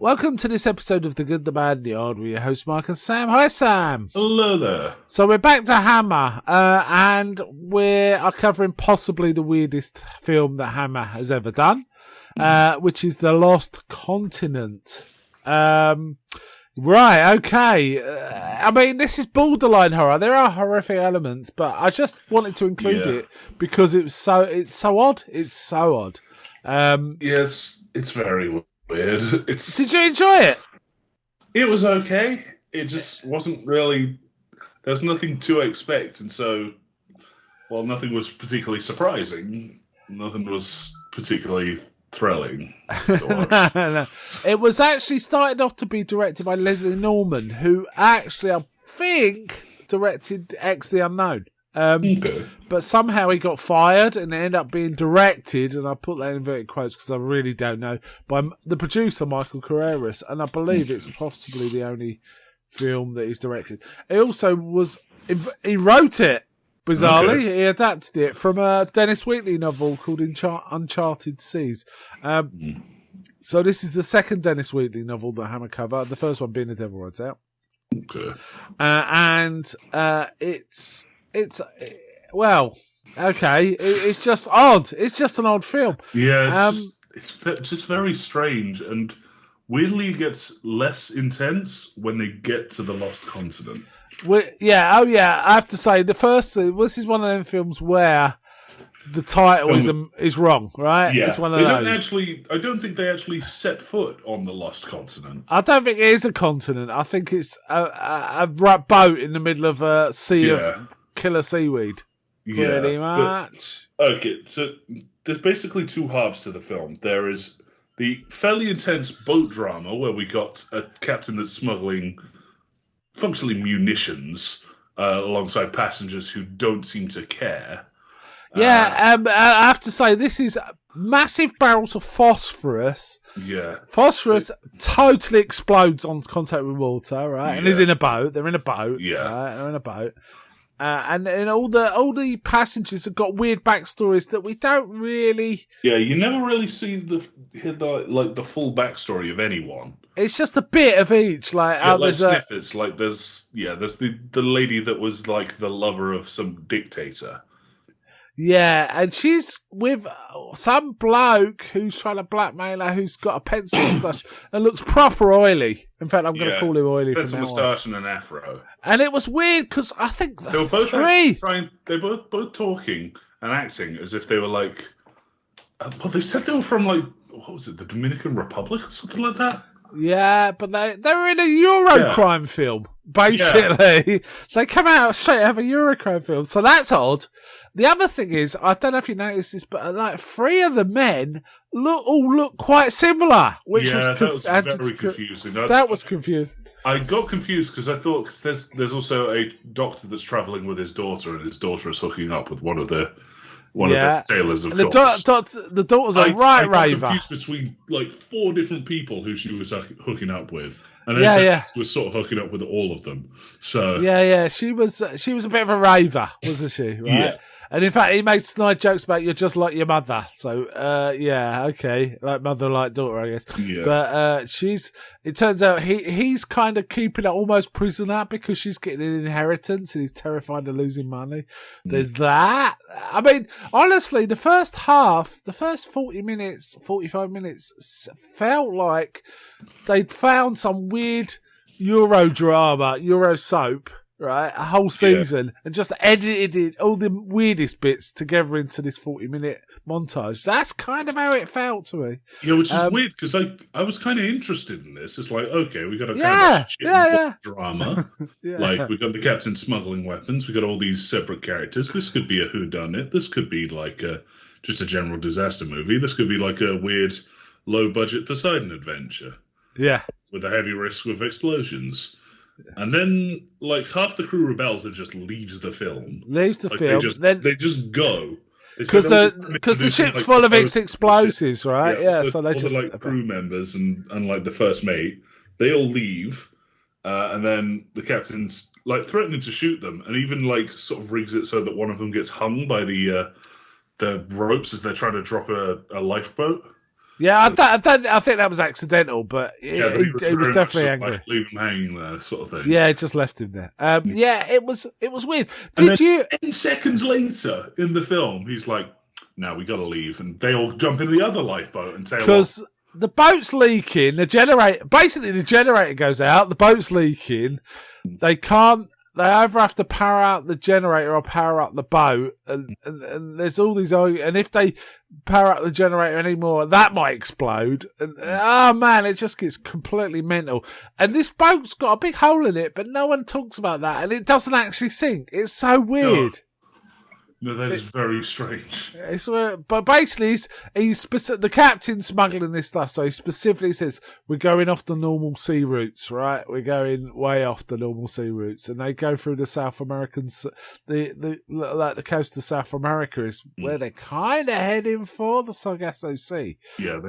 Welcome to this episode of The Good, the Bad, and the Odd with your host Mark and Sam. Hi, Sam. Hello there. So we're back to Hammer, and we are covering possibly the weirdest film that Hammer has ever done, which is The Lost Continent. Right, okay. I mean, this is borderline horror. There are horrific elements, but I just wanted to include it because it's so odd. It's so odd. It's very weird. Did you enjoy it? It was okay. It just wasn't really. There's nothing to expect, and so, well, nothing was particularly surprising. Nothing was particularly thrilling to watch. No. It was actually started off to be directed by Leslie Norman, who actually, I think, directed X the Unknown. Okay. But somehow he got fired and it ended up being directed, and I put that in inverted quotes because I really don't know, by the producer Michael Carreras, and I believe it's possibly the only film that he's directed. He also he wrote it, bizarrely. Okay. He adapted it from a Dennis Wheatley novel called Uncharted Seas. So this is the second Dennis Wheatley novel that Hammer cover, the first one being The Devil Rides Out. Okay. It's well, okay. It's just odd. It's just an odd film. Yeah, it's just very strange, and weirdly it gets less intense when they get to the Lost Continent. I have to say, this is one of them films where the title is wrong, right? Yeah, it's one of those. I don't think they actually set foot on the Lost Continent. I don't think it is a continent. I think it's a boat in the middle of a sea of killer seaweed. Pretty much. Okay, so there's basically two halves to the film. There is the fairly intense boat drama where we got a captain that's smuggling functionally munitions alongside passengers who don't seem to care. I have to say, this is massive barrels of phosphorus. Yeah. Phosphorus totally explodes on contact with water, right? And is in a boat. They're in a boat. Yeah. Right? They're in a boat. And all the passengers have got weird backstories that we don't really. Yeah, you never really see the full backstory of anyone. It's just a bit of each. Like snippets. Like there's the lady that was like the lover of some dictator. Yeah, and she's with some bloke who's trying to blackmail her, who's got a pencil moustache and looks proper oily. In fact, I'm going to call him oily from now on. Pencil moustache and an afro. And it was weird because I think they were both they were both talking and acting as if they were like. Well, they said they were from what was it, the Dominican Republic or something like that. Yeah, but they were in a Eurocrime film, basically. Yeah. They come out straight out of a Eurocrime film, so that's odd. The other thing is, I don't know if you noticed this, but three of the men all look quite similar, which was very confusing. That was confusing. I got confused because I thought there's also a doctor that's travelling with his daughter, and his daughter is hooking up with one of the sailors, of course. The daughter's a raver. I got confused between four different people who she was hooking up with, and then was sort of hooking up with all of them. So she was a bit of a raver, wasn't she? Right? Yeah. And in fact, he makes snide jokes about you're just like your mother. So okay, like mother, like daughter, I guess. Yeah. But it turns out he's kind of keeping her almost prisoner because she's getting an inheritance and he's terrified of losing money. There's that. I mean, honestly, the first 45 minutes felt like they'd found some weird Euro soap. Right, a whole season, and just edited all the weirdest bits together into this 40-minute montage. That's kind of how it felt to me. Yeah, which is weird because I was kind of interested in this. It's like, okay, we got a drama. Like we got the captain smuggling weapons. We got all these separate characters. This could be a whodunit. This could be like just a general disaster movie. This could be like a weird low-budget Poseidon adventure. Yeah, with a heavy risk with explosions. And then, half the crew rebels and just leaves the film. They just go. Because the ship's full of explosives, right? Yeah, so they just crew members and the first mate, they all leave, and then the captain's threatening to shoot them, and even sort of rigs it so that one of them gets hung by the ropes as they're trying to drop a lifeboat. Yeah, I think that was accidental, but he was definitely angry. Like, leave him hanging there, sort of thing. Yeah, it just left him there. Yeah, it was weird. Did you? 10 seconds later in the film, he's like, "Now we got to leave," and they all jump into the other lifeboat and say, "Because the boat's leaking. The generator goes out. The boat's leaking. They can't." They either have to power out the generator or power up the boat, and there's all these. And if they power up the generator anymore, that might explode. And oh man, it just gets completely mental. And this boat's got a big hole in it, but no one talks about that, and it doesn't actually sink. It's so weird. No, that is very strange. But basically, the captain's smuggling this stuff, so he specifically says, we're going off the normal sea routes, right? We're going way off the normal sea routes. And they go through the South Americans, the coast of South America is where they're kind of heading for, the Sargasso Sea. Yeah,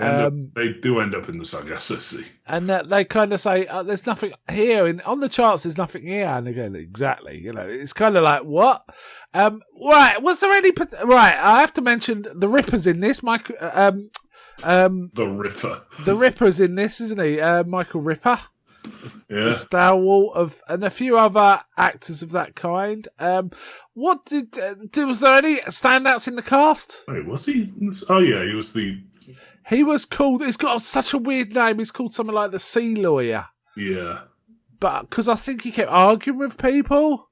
they do end up in the Sargasso Sea. And they kind of say, there's nothing here. On the charts, there's nothing here. And they go, exactly. It's kind of like, what? Right. Was there any... Right, I have to mention the Ripper's in this. The Ripper. The Ripper's in this, isn't he? Michael Ripper. Yeah. The stalwart of... And a few other actors of that kind. Was there any standouts in the cast? Wait, was he? Oh, yeah, he was the... He was called... He's got such a weird name. He's called something like the Sea Lawyer. Yeah. But because I think he kept arguing with people...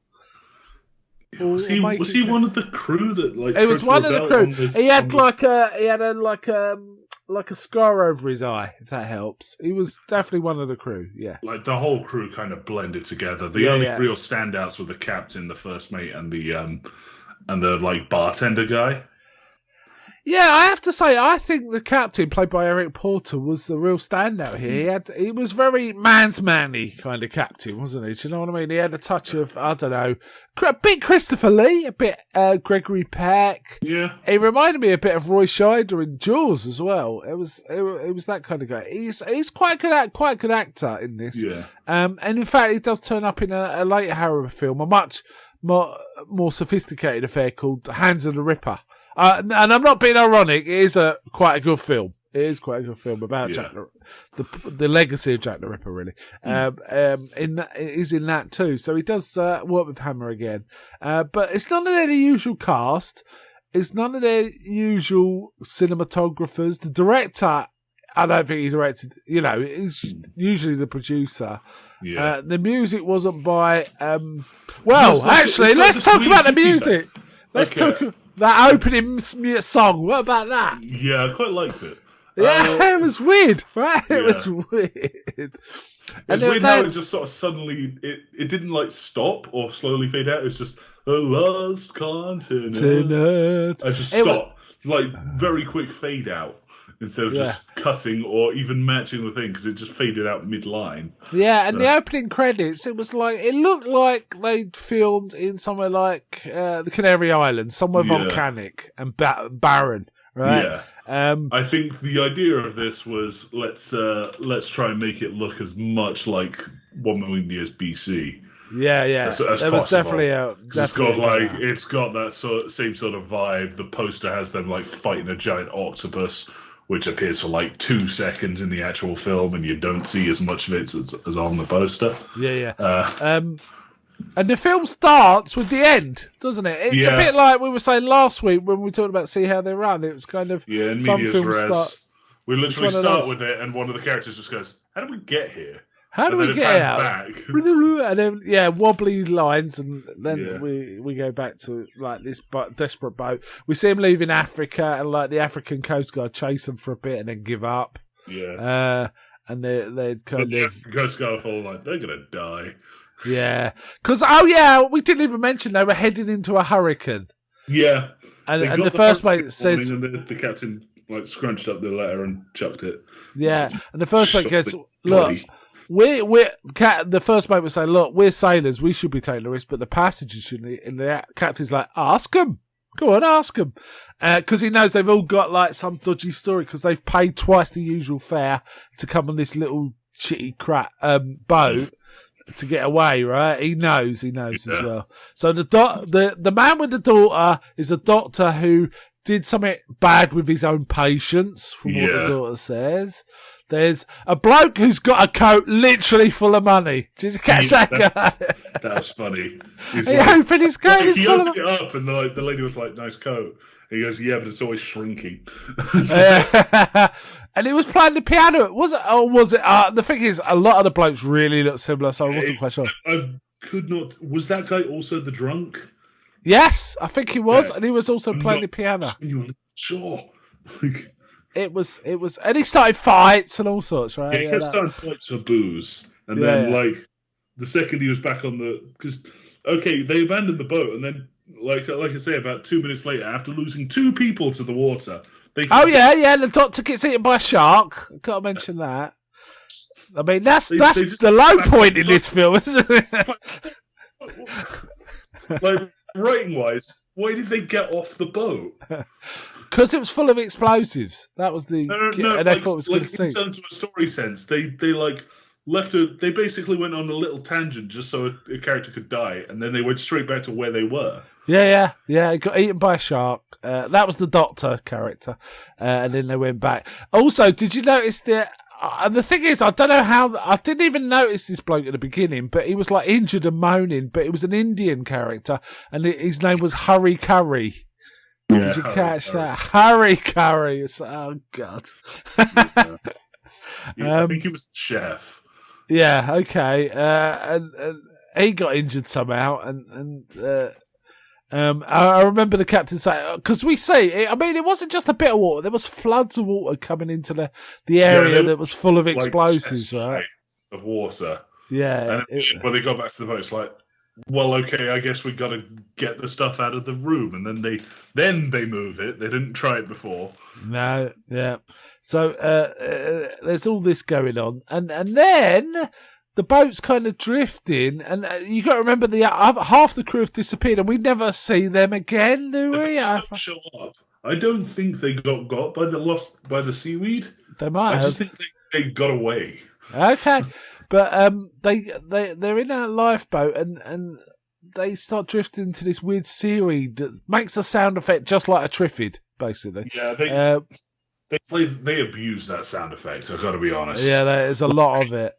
Was he one of the crew that like? He was one of the crew. He had like a scar over his eye. If that helps, he was definitely one of the crew. Yes, like the whole crew kind of blended together. The only real standouts were the captain, the first mate, and the like bartender guy. Yeah, I have to say, I think the captain, played by Eric Porter, was the real standout here. He was very manly kind of captain, wasn't he? Do you know what I mean? He had a touch of, I don't know, a bit Christopher Lee, a bit Gregory Peck. Yeah. He reminded me a bit of Roy Scheider in Jaws as well. It was that kind of guy. He's quite a good actor in this. Yeah. And in fact, he does turn up in a later Harrow film, a much more sophisticated affair called Hands of the Ripper. And I'm not being ironic. It is quite a good film. It is quite a good film about Jack the legacy of Jack the Ripper, really. He's in that too. So he does work with Hammer again. But it's none of their usual cast. It's none of their usual cinematographers. The director, I don't think he directed. He's usually the producer. Yeah. The music wasn't by. Let's talk about the music. Let's talk. That opening song, what about that? Yeah, I quite liked it. Yeah, it was weird, right? It was weird. It was weird how it just sort of suddenly, it didn't like stop or slowly fade out. It was just a lost continent. I just stopped, like very quick fade out. Instead of just cutting or even matching the thing, because it just faded out mid-line. Yeah, and the opening credits, it looked like they'd filmed in somewhere like the Canary Islands, somewhere volcanic and barren, right? Yeah. I think the idea of this was let's try and make it look as much like 1 million years BC. Yeah, as there was definitely it's got that same sort of vibe. The poster has them like fighting a giant octopus, which appears for like 2 seconds in the actual film, and you don't see as much of it as on the poster. Yeah. And the film starts with the end, doesn't it? It's a bit like we were saying last week when we talked about See How They Run. It was kind of some films start. We literally start with it, and one of the characters just goes, "How do we get here? How do we get out?" Back. And then, wobbly lines, and then we go back to like this desperate boat. We see him leaving Africa, and like the African Coast Guard chase them for a bit, and then give up. Yeah. And they kind of Coast Guard fall like they're gonna die. Yeah, because we didn't even mention they were heading into a hurricane. Yeah, and the first mate says, and the captain like scrunched up the letter and chucked it. Yeah, and the first mate goes, "Look, the first mate would say, look, we're sailors, we should be taking the risk, but the passengers shouldn't." And the captain's like, "Ask them. Go on, ask them," because he knows they've all got like some dodgy story because they've paid twice the usual fare to come on this little shitty crap boat to get away. Right? He knows as well. So the man with the daughter is a doctor who did something bad with his own patients, from what the daughter says. There's a bloke who's got a coat literally full of money. Did you catch that guy? That's funny. He opened his coat. He opened it up, and the lady was like, "Nice coat." And he goes, "Yeah, but it's always shrinking." And he was playing the piano. Was it? Or was it? The thing is, a lot of the blokes really look similar, so I wasn't quite sure. I could not. Was that guy also the drunk? Yes, I think he was, and he was also playing the piano. Sure. It was, and he started fights and all sorts, right? Yeah, he kept starting fights for booze, and then the second he was back on because they abandoned the boat, and then like I say, about 2 minutes later, after losing 2 people to the water, the doctor gets eaten by a shark. Got to mention that. I mean, that's the low point in this film, isn't it? Like writing wise, why did they get off the boat? Because it was full of explosives. That was the. No. And they thought it was going to sink. In terms of a story sense, they left her. They basically went on a little tangent just so a character could die, and then they went straight back to where they were. Yeah. He got eaten by a shark. That was the Doctor character, and then they went back. Also, did you notice that? And the thing is, I don't know how. I didn't even notice this bloke at the beginning, but he was like injured and moaning. But it was an Indian character, and his name was Hurry Curry. Did you catch that? Hurry Curry. Oh, God. I think he was the chef. Yeah, okay. And he got injured somehow. And I remember the captain saying, because we say, I mean, it wasn't just a bit of water. There was floods of water coming into the area that was full of explosives, right? Of water. Yeah. And when they got back to the boat, it's like, well, okay, I guess we got to get the stuff out of the room, and then they move it. They didn't try it before. No, yeah. So there's all this going on, and then the boat's kind of drifting, and you got to remember half the crew have disappeared, and we never see them again, do we? They don't show up. I don't think they got by the seaweed. They might. I just think they got away. Okay. But they're in a lifeboat and they start drifting to this weird seaweed that makes a sound effect just like a Triffid, basically. Yeah, they abuse that sound effect. I've got to be honest. Yeah, there's a lot of it.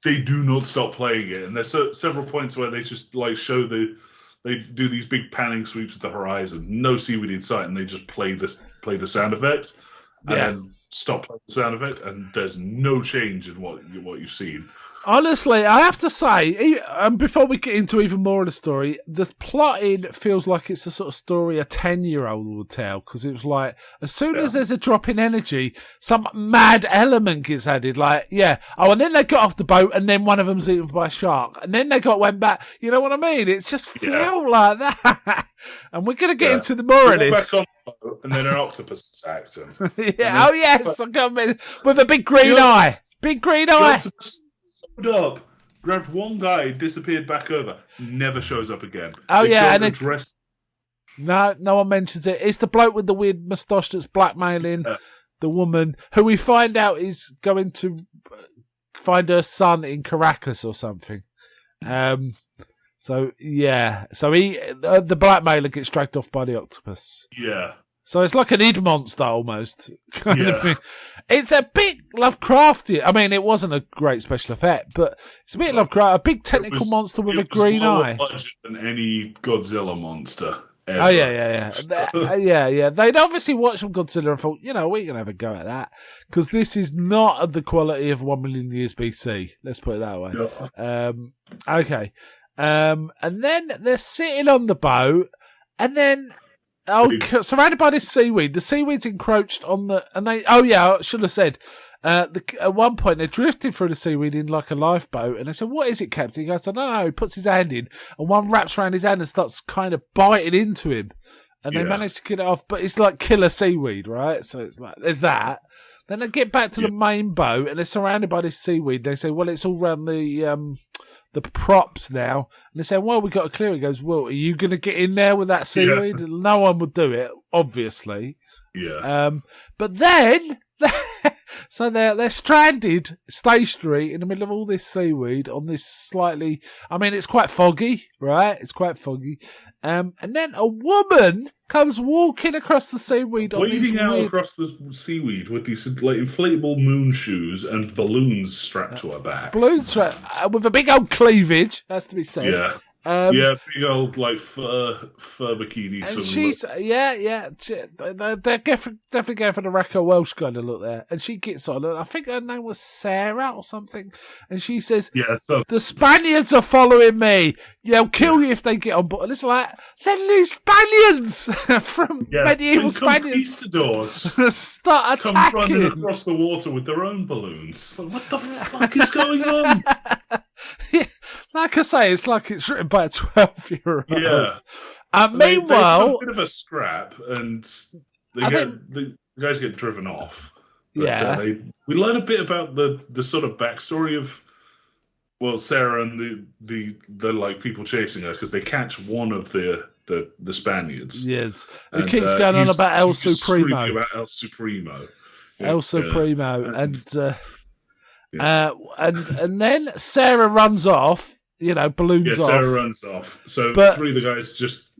They do not stop playing it, and there's several points where they just show they do these big panning sweeps at the horizon, no seaweed in sight, and they just play the sound effect, and then stop playing the sound effect, and there's no change in what you've seen. Honestly, I have to say, before we get into even more of the story, the plotting feels like it's the sort of story a 10-year-old would tell, because it was like, as soon as there's a drop in energy, some mad element gets added, and then they got off the boat, and then one of them's eaten by a shark, and then they went back, you know what I mean? It's just felt like that. And we're going to get into the more of this. Back on the boat, and then an octopus attacked them. Yeah, yes, I got with a big green eye. Big green eye. Up, grabbed one guy, disappeared back over, never shows up again. No one mentions it. It's the bloke with the weird moustache that's blackmailing the woman, who we find out is going to find her son in Caracas or something. So the blackmailer gets dragged off by the octopus. Yeah. So it's like an id monster almost kind of thing. It's a bit Lovecraftian. I mean, it wasn't a great special effect, but it's a bit Lovecraft. A big technical monster with a green eye. It was lower budget than any Godzilla monster ever. Oh yeah. They'd obviously watched some Godzilla and thought, we're gonna have a go at that because this is not of the quality of 1 million years BC. Let's put it that way. No. Okay. And then they're sitting on the boat, and then. Surrounded by this seaweed. The seaweed's encroached on I should have said. At one point, they're drifting through the seaweed in like a lifeboat, and they said, "What is it, Captain?" He goes, "I don't know." He puts his hand in, and one wraps around his hand and starts kind of biting into him, and they manage to get it off. But it's like killer seaweed, right? So it's like there's that. Then they get back to the main boat, and they're surrounded by this seaweed. They say, "Well, it's all around the props now," and they say, "Well, we got to clear it." He goes, "Well, are you going to get in there with that seaweed?" Yeah. No one would do it, obviously. Yeah. But then So they're stranded, stationary, in the middle of all this seaweed on this slightly. I mean, it's quite foggy, right? It's quite foggy. And then a woman comes walking across the seaweed, waving out across the seaweed with these like inflatable moon shoes and balloons strapped to her back. Balloons strapped with a big old cleavage, has to be said. Yeah. Big old like fur bikini. And she's they're definitely going for the Raquel Welch kind of look there. And she gets on, and I think her name was Sarah or something. And she says, "The Spaniards are following me. They'll kill you if they get on board." And it's like, then these Spaniards from medieval Spaniards start attacking. Come running across the water with their own balloons. It's like, what the fuck is going on? Yeah, like I say, it's like it's written by a 12-year-old. Yeah. Meanwhile, they have a bit of a scrap, and the guys get driven off. But, we learn a bit about the sort of backstory of Sarah and the like people chasing her, because they catch one of the Spaniards. Yes, it keeps going on about El Supremo. El Supremo, and then Sarah runs off, balloons off. Yeah, Sarah runs off. So three of the guys just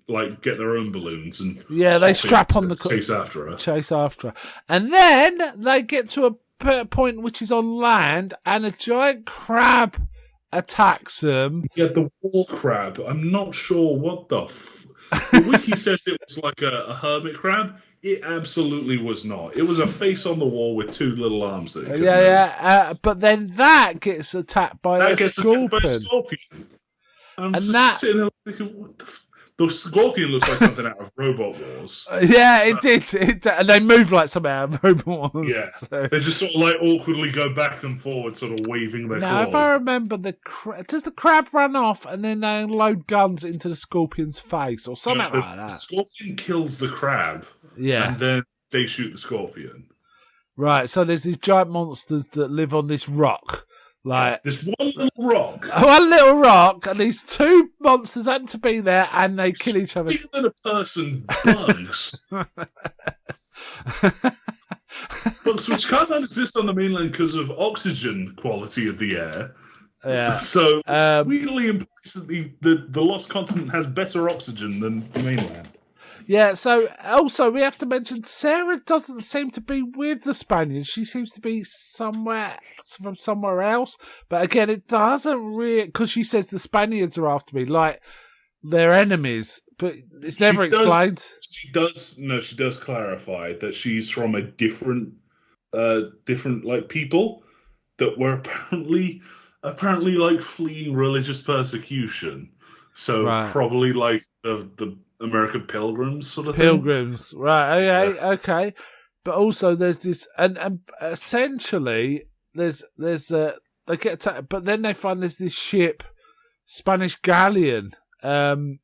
get their own balloons and they strap on the chase after her. And then they get to a point which is on land, and a giant crab attacks them. Yeah, the wall crab. I'm not sure what the wiki says it was like a hermit crab. It absolutely was not. It was a face on the wall with two little arms that it move. But then that gets attacked by a scorpion. I'm just sitting there thinking, what the scorpion looks like something out of Robot Wars. It did. And they move like something out of Robot Wars. Yeah. So. They just sort of awkwardly go back and forward, sort of waving their claws. Now, if I remember, does the crab run off and then they load guns into the scorpion's face or something like that? The scorpion kills the crab. Yeah. And then they shoot the scorpion. Right, so there's these giant monsters that live on this rock. This one little rock. One little rock, and these two monsters happen to be there, and they kill each other. Bigger than a person, bugs. Bugs which can't exist on the mainland because of oxygen quality of the air. Yeah. So weirdly implies that the lost continent has better oxygen than the mainland. Yeah, so also we have to mention Sarah doesn't seem to be with the Spaniards. She seems to be from somewhere else. But again, it doesn't really, because she says the Spaniards are after me, like they're enemies. But it's never explained. She does clarify that she's from a different people that were apparently fleeing religious persecution. So probably the American Pilgrims sort of Pilgrims, thing. Right? Okay. But also there's this, and essentially there's they get attacked, but then they find there's this ship, Spanish galleon, and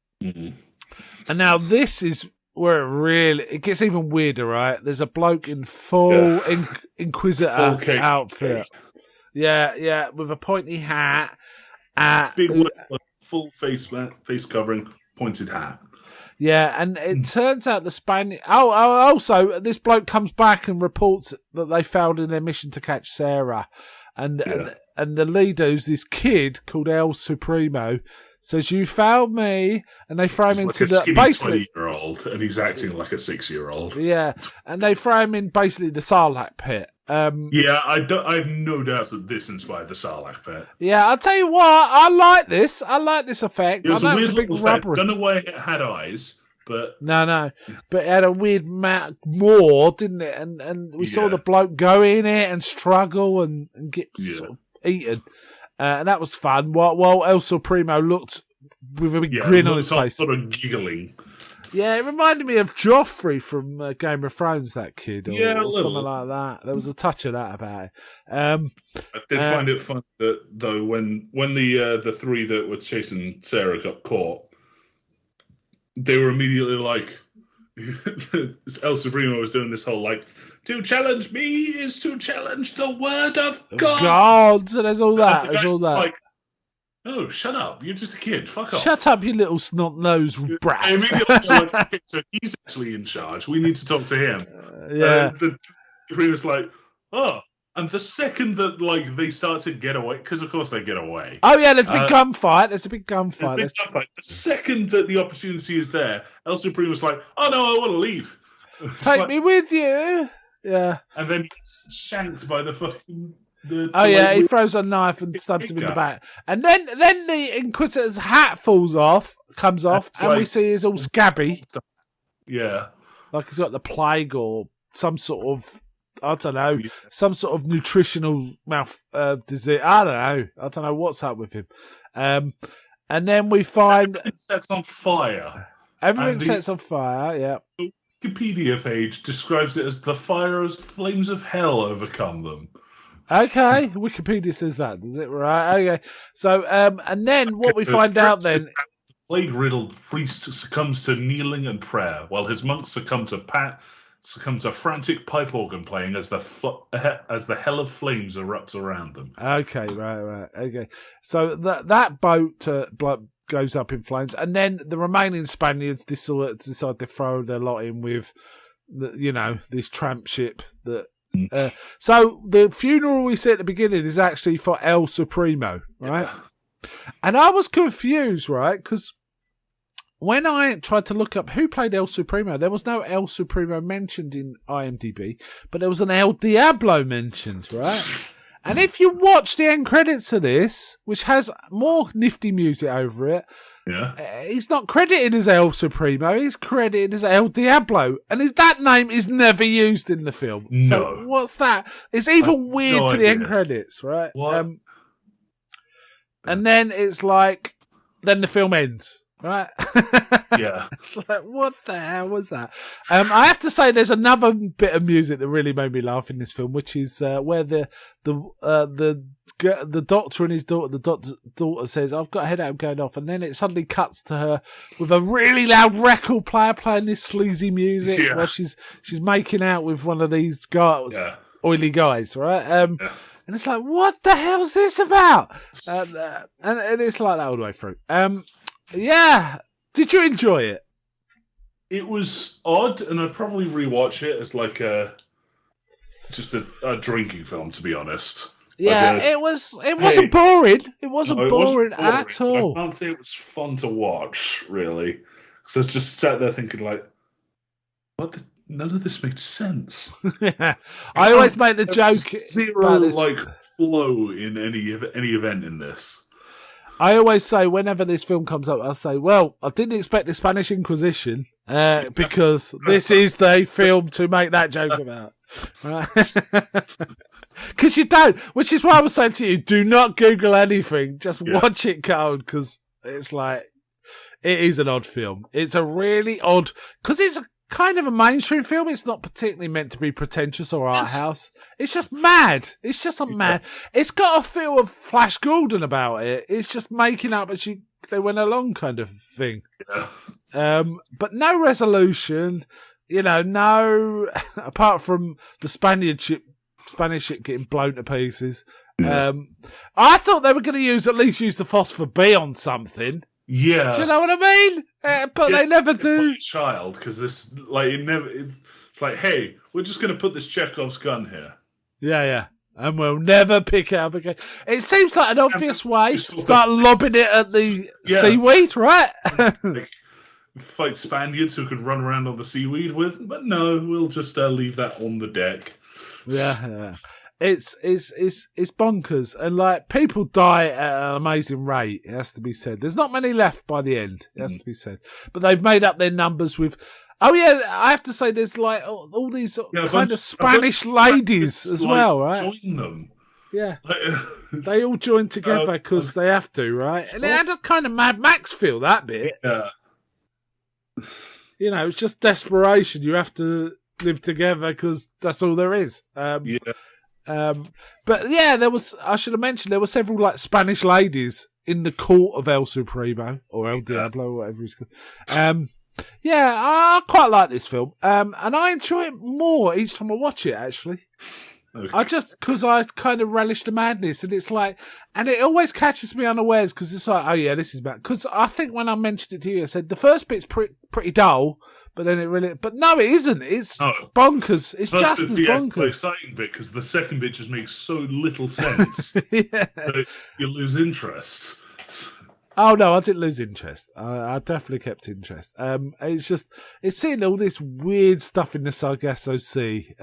now this is where it gets even weirder, right? There's a bloke in full Inquisitor outfit, with a pointy hat, big full face covering, pointed hat. Yeah, and it turns out the Spanish... also, this bloke comes back and reports that they failed in their mission to catch Sarah. And the leader, who's this kid called El Supremo, says, "You failed me," and they throw him into the... Basically, 20-year-old, and he's acting like a 6-year-old. Yeah, and they throw him in basically the Sarlacc pit. I have no doubt that this inspired the Sarlacc pit. Yeah, I'll tell you what, I like this effect. It was I know it's a big rubber. I don't know why it had eyes, but... No. But it had a weird maw, didn't it? And we saw the bloke go in it and struggle and get sort of eaten. And that was fun. While El Supremo looked with a big grin on his face. Sort of giggling. Yeah, it reminded me of Joffrey from Game of Thrones, that kid, or something like that. There was a touch of that about it. I did find it fun that, though, when the three that were chasing Sarah got caught, they were immediately like, El Supremo was doing this whole, to challenge me is to challenge the word of God. So there's all that. There's all that. Like, oh, shut up. You're just a kid. Fuck off. Shut up, you little snot-nosed brat. Okay, so he's actually in charge. We need to talk to him. Yeah. The Supreme was like, oh, And the second that they start to get away, because of course they get away. Oh yeah, there's a big gunfight. There's a big gunfight. The second that the opportunity is there, El Supremo's like, "Oh no, I want to leave. Take me with you." Yeah. And then he's shanked by the fucking. He throws a knife and stabs him in the back, and then the Inquisitor's hat comes off, and we see he's all scabby. Yeah, like he's got the plague or some sort of. I don't know, some sort of nutritional mouth disease. I don't know what's up with him. And then we find everything sets on fire. Everything sets on fire. Yeah. The Wikipedia page describes it as the fire as flames of hell overcome them. Okay, Wikipedia says that, does it? Right. Okay. So, and then what we find out then. Plague-riddled priest succumbs to kneeling and prayer, while his monks succumb to frantic pipe organ playing as the hell of flames erupts around them. Okay, right. Okay, so that boat goes up in flames, and then the remaining Spaniards decide to throw their lot in with, this tramp ship. So the funeral we see at the beginning is actually for El Supremo, right? Yeah. And I was confused, right, because when I tried to look up who played El Supremo, there was no El Supremo mentioned in IMDb, but there was an El Diablo mentioned, right? And if you watch the end credits of this, which has more nifty music over it, he's not credited as El Supremo, he's credited as El Diablo. And that name is never used in the film. No. So what's that? It's even weird to the end credits, right? What? And then it's like, then the film ends. Right? Yeah. It's like, what the hell was that? I have to say there's another bit of music that really made me laugh in this film, which is where the doctor and his daughter, the daughter says, "I've got a headache, I'm going off," and then it suddenly cuts to her with a really loud record player playing this sleazy music while she's making out with one of these guys, oily guys, right? And it's like, what the hell's this about? And it's like that all the way through. Yeah. Did you enjoy it? It was odd, and I'd probably rewatch it as like a drinking film, to be honest. Yeah, it wasn't boring. It wasn't boring at all. I can't say it was fun to watch, really. Because I was just sat there thinking, like, none of this makes sense. Yeah. I always make the joke. Zero flow in any event in this. I always say, whenever this film comes up, I'll say, well, I didn't expect the Spanish Inquisition because this is the film to make that joke about. Right? Because you don't, which is why I was saying to you, do not Google anything, just watch it go, because it's like, it is an odd film. It's a really odd, because it's a kind of a mainstream film. It's not particularly meant to be pretentious or art house. It's just mad. It's just mad. It's got a feel of Flash Gordon about it. It's just making up as they went along kind of thing. Yeah. But no resolution. No, apart from the Spanish ship getting blown to pieces. Yeah. I thought they were going to at least use the Phosphor B on something. Yeah. Do you know what I mean? But they never do. Child, because this, it's like, hey, we're just going to put this Chekhov's gun here. Yeah. And we'll never pick it up again. It seems like an obvious way. Start lobbing it at the seaweed, right? Fight Spaniards who could run around on the seaweed with, but no, we'll just leave that on the deck. Yeah. It's bonkers, and people die at an amazing rate. It has to be said. There's not many left by the end. It has to be said, but they've made up their numbers with. Oh yeah, I have to say, there's all these kind of Spanish ladies as well, right? Join them. Yeah, they all join together because they have to, right? And it had a kind of Mad Max feel, that bit. Yeah. It's just desperation. You have to live together because that's all there is. But yeah, I should have mentioned, there were several Spanish ladies in the court of El Supremo or El Diablo or whatever he's called. I quite like this film. And I enjoy it more each time I watch it, actually. I just, because I kind of relish the madness, and it's like, and it always catches me unawares because it's like, oh yeah, this is bad. Because I think when I mentioned it to you, I said the first bit's pretty dull, but then it really, but no, it isn't. It's bonkers. It's just as bonkers. The exciting bit, because the second bit just makes so little sense that you lose interest. Oh no, I didn't lose interest. I definitely kept interest. It's seeing all this weird stuff in the Sargasso Sea.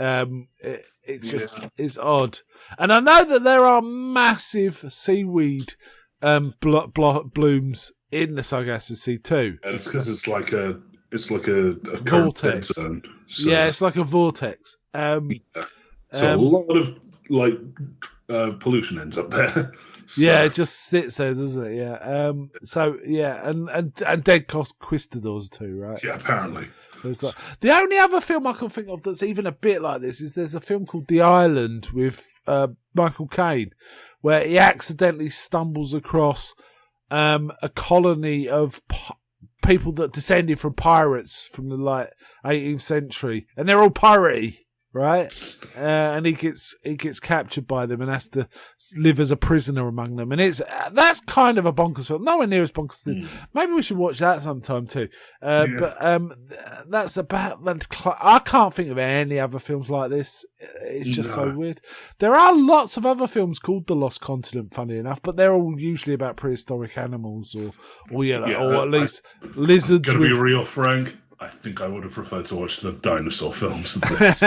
It's odd, and I know that there are massive seaweed blooms in the Sargasso Sea too. And it's because it's like a vortex zone. So. Yeah, it's like a vortex. So a lot of pollution ends up there. So. Yeah, it just sits there, doesn't it? Yeah. And dead conquistadors too, right? Yeah, apparently. So, the only other film I can think of that's even a bit like this is there's a film called The Island with Michael Caine, where he accidentally stumbles across a colony of people that descended from pirates from the 18th century, and they're all piratey. Right, and he gets captured by them and has to live as a prisoner among them, and that's kind of a bonkers film. Nowhere near as bonkers as this. Maybe we should watch that sometime too. But that's about. I can't think of any other films like this. It's just so weird. There are lots of other films called The Lost Continent, funny enough, but they're all usually about prehistoric animals or at least lizards. Gonna be real frank. I think I would have preferred to watch the dinosaur films than this.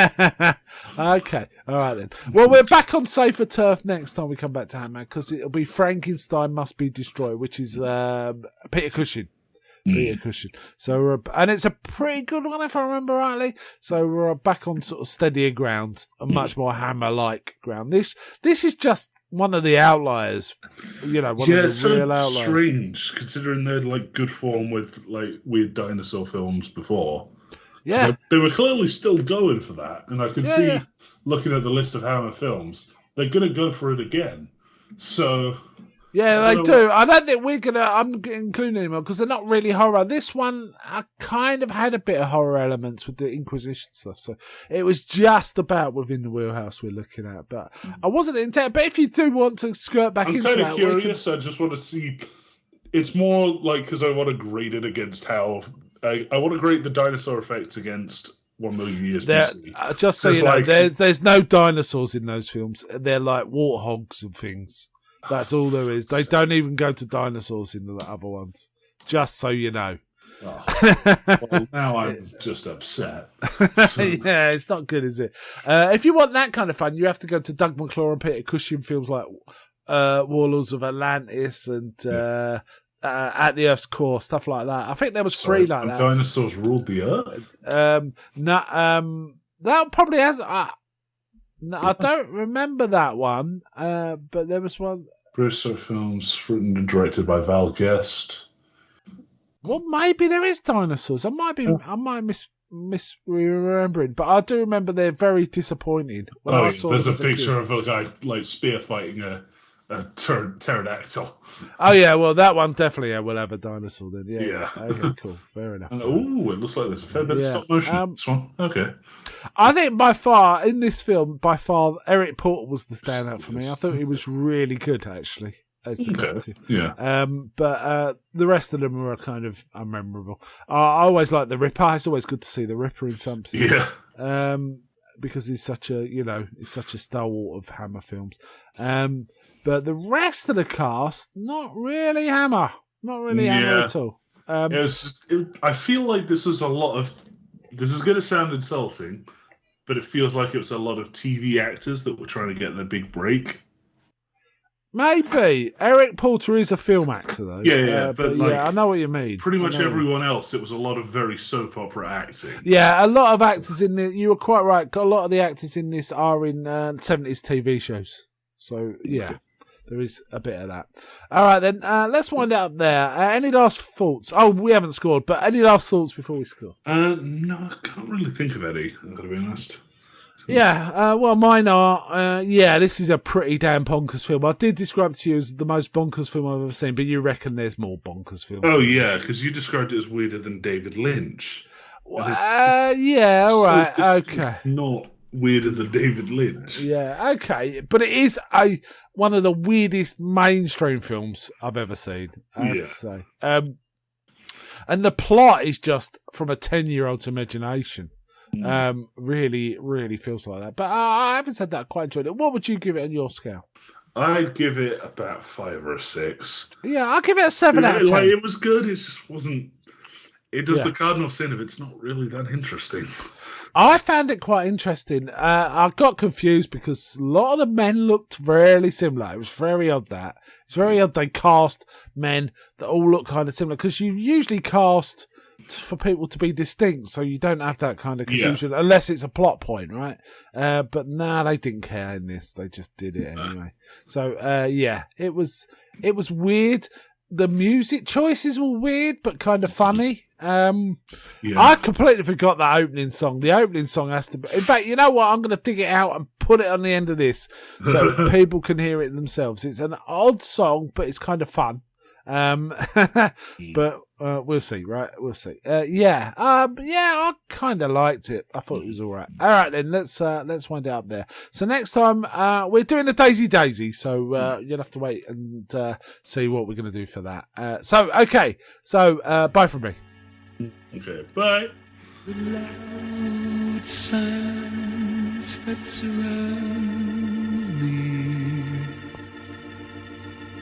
Okay, all right then. Well, we're back on safer turf next time we come back to Ant-Man, because it'll be Frankenstein Must Be Destroyed, which is Peter Cushing. Peter Cushing. So, and it's a pretty good one if I remember rightly. So we're back on sort of steadier ground, a much more Hammer-like ground. This is just one of the outliers, one of the real outliers. Strange considering they're like good form with like weird dinosaur films before. Yeah, so they were clearly still going for that, and I could see looking at the list of Hammer films, they're going to go for it again. So. Yeah, they do. I don't think I'm including them because they're not really horror. This one, I kind of had a bit of horror elements with the Inquisition stuff. So it was just about within the wheelhouse we're looking at. But I wasn't intent. But if you do want to skirt back into that... I'm kind of curious. I just want to see... It's more like because I want to grade it against how... I want to grade the dinosaur effects against 1 million years BC. Just so you know, there's no dinosaurs in those films. They're like warthogs and things. That's all there is. They don't even go to dinosaurs in the other ones. Just so you know. Oh. Well, now I'm just upset. Yeah, it's not good, is it? If you want that kind of fun, you have to go to Doug McClure and Peter Cushing films like Warlords of Atlantis and At the Earth's Core, stuff like that. I think there was three like that. Dinosaurs ruled the Earth? That probably has... I don't remember that one, but there was one. British films written and directed by Val Guest. Well, maybe there is dinosaurs. I might misremembering, but I do remember they're very disappointing. There's a picture of a guy like spear fighting a pterodactyl. Oh yeah, well that one definitely will have a dinosaur then. Yeah. Okay, cool. Fair enough. It looks like there's a fair bit of stop motion. This one, okay. I think in this film, Eric Porter was the standout for me. I thought he was really good actually as the character. Yeah. But the rest of them were kind of unmemorable. I always like the Ripper. It's always good to see the Ripper in something. Yeah. Because he's such a stalwart of Hammer films. But the rest of the cast, not really Hammer at all. I feel like this was a lot of. This is going to sound insulting, but it feels like it was a lot of TV actors that were trying to get their big break. Maybe. Eric Porter is a film actor, though. Yeah, but I know what you mean. Pretty much everyone else, it was a lot of very soap opera acting. Yeah, a lot of actors in the... You were quite right. A lot of the actors in this are in 70s TV shows. So, yeah, there is a bit of that. All right, then. Let's wind it up there. Any last thoughts? Oh, we haven't scored, but any last thoughts before we score? No, I can't really think of any, I've got to be honest. Yeah, well, mine are, this is a pretty damn bonkers film. I did describe it to you as the most bonkers film I've ever seen, but you reckon there's more bonkers films. Oh, yeah, because you described it as weirder than David Lynch. All right, okay. Not weirder than David Lynch. Yeah, okay, but it is one of the weirdest mainstream films I've ever seen, I have to say. And the plot is just from a 10-year-old's imagination. Really, really feels like that. But I haven't said that. I quite enjoyed it. What would you give it on your scale? I'd give it about 5 or 6. Yeah, I'll give it a 7 out of 10. Like, it was good. It just wasn't. It does the cardinal sin of it's not really that interesting. I found it quite interesting. I got confused because a lot of the men looked really similar. It was very odd that. It's very odd they cast men that all look kind of similar because you usually cast for people to be distinct so you don't have that kind of confusion unless it's a plot point, right? But they didn't care in this. They just did it anyway. So, it was weird. The music choices were weird, but kind of funny. I completely forgot that opening song. The opening song has to be... In fact, you know what? I'm going to dig it out and put it on the end of this so people can hear it themselves. It's an odd song, but it's kind of fun. But we'll see, right? We'll see. I kind of liked it. I thought it was all right. All right, then let's wind it up there. So next time we're doing a Daisy, so you'll have to wait and see what we're going to do for that. So bye from me. Okay, bye. The loud sounds that surround me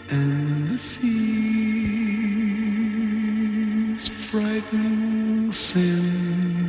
and the sea's frightened sin.